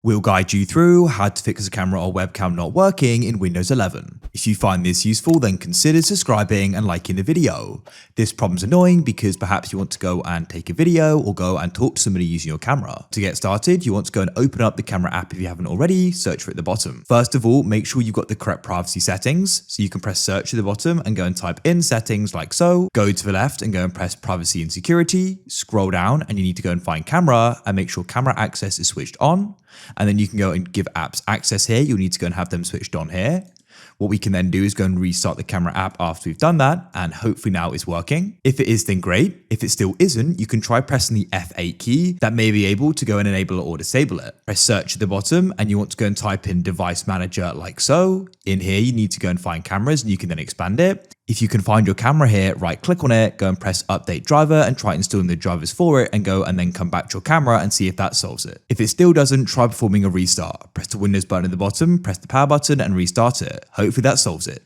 We'll guide you through how to fix a camera or webcam not working in Windows 11. If you find this useful, then consider subscribing and liking the video. This problem's annoying because perhaps you want to go and take a video or go and talk to somebody using your camera. To get started, you want to go and open up the camera app if you haven't already, search for it at the bottom. First of all, make sure you've got the correct privacy settings. So you can press search at the bottom and go and type in settings like so. Go to the left and go and press privacy and security. Scroll down and you need to go and find camera and make sure camera access is switched on. And then you can go and give apps access here. You'll need to go and have them switched on here. What we can then do is go and restart the camera app after we've done that, and hopefully now it's working. If it is, then great. If it still isn't, you can try pressing the F8 key. That may be able to go and enable it or disable it. Press search at the bottom and you want to go and type in device manager like so. In here, you need to go and find cameras and you can then expand it. If you can find your camera here, right click on it, go and press update driver and try installing the drivers for it and go and then come back to your camera and see if that solves it. If it still doesn't, try performing a restart. Press the Windows button at the bottom, press the power button and restart it. Hopefully that solves it.